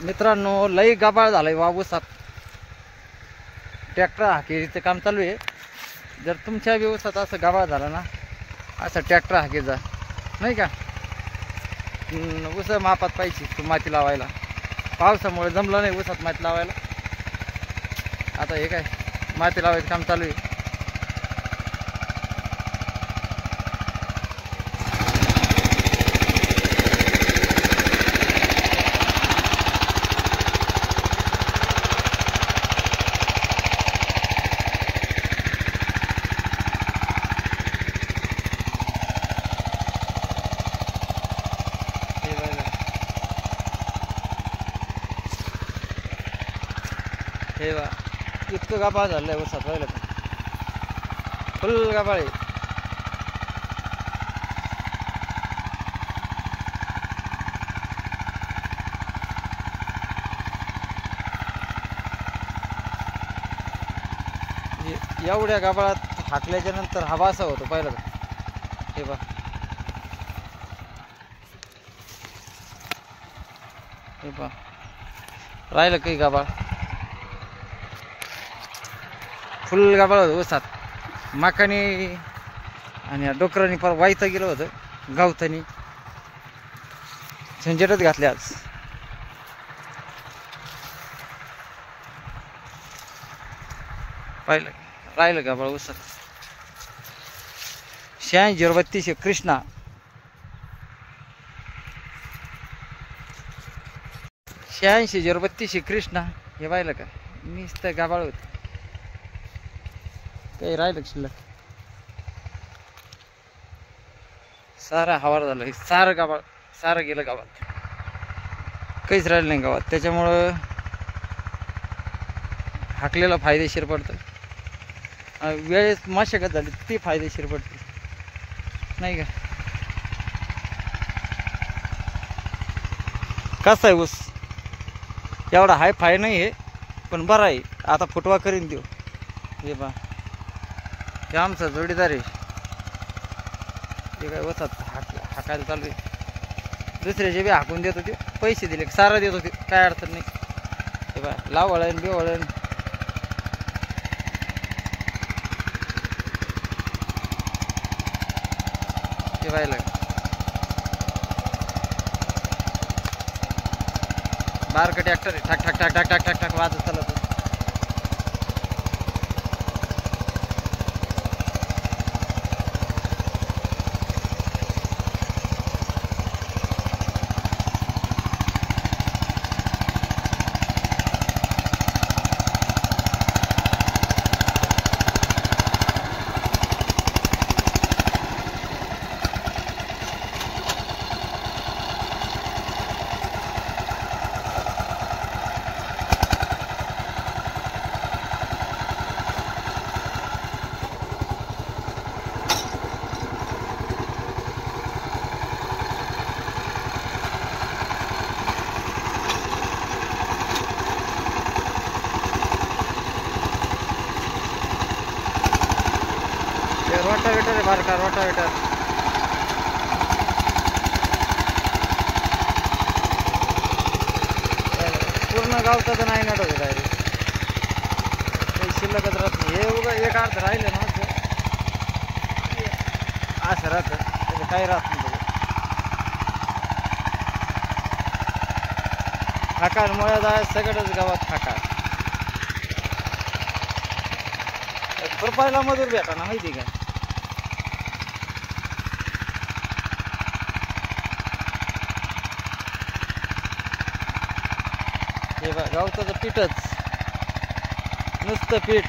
मित्रांनो लई गाबाळ झालंय वावसात. ट्रॅक्टर हाकीचं काम चालू आहे. जर तुमच्या व्यवसायात असं गाबाळ झाला ना, असं ट्रॅक्टर हाकीचा नाही का, ऊस मापात पाहिजे माती लावायला. पावसामुळे जमलं नाही ऊसात माती लावायला. आता हे काय माती लावायचं काम चालू आहे. हे बा इतकं गाबाळ झालं आहे ऊसात, पाहिलं का, फुल गाबाळ आहे. एवढ्या गाबाळात हाकल्याच्या नंतर हवा असा होतो, पाहिलं का. हे बा हे बा राहिलं काही गाबाळ, फुल गाबाळ होतं ऊसात. माकानी आणि डोकरांनी फार वाईचं गेलं होतं. गावतानी झंझटच घातले आज. पाहिलं राहिलं गाबाळ ऊसात. 86 कृष्णा, 86 कृष्णा. हे पाहिलं का, नुसतं गाबाळ होत, काही राहिलं शिल्लक. सारा हवार झालं, सारं गावात, सारं गेलं गावात, काहीच राहिलं नाही गावात. त्याच्यामुळं हाकलेला फायदेशीर पडतं. वेळेस मशागत झाली ती फायदेशीर पडते नाही का. कसा आहे ऊस, एवढा हाय फाय नाही आहे पण बरा आहे. आता फुटवा करीन देऊ. हे बा हे आमचा जोडीदार आहे. ते काय ऊसात हाकायला चालू आहे. दुसऱ्याचे बी हाकून देत होते, पैसे दिले सारा देत होते, काय अडचण नाही. हे बा लावळण बिवळण. ते पाहिलं बारकं ट्रॅक्टर आहे, ठक ठक ठक ठक ठक ठक ठक वाजत चालत. रोटावेटर आहे, बारका रोटावेटर. पूर्ण गावचा तर नाही नट होत डायरेक्ट, काही शिल्लकच राहत नाही. हे उगा एक अर्ध राहिलं ना असं राहतं, त्याचं काही राहत नाही. फाकामुळे जाय सगळंच गावात फाका. रुपयाला मजूर भेटा ना, माहिती का. हे बा गावचं पीठच, नुसतं पीठ.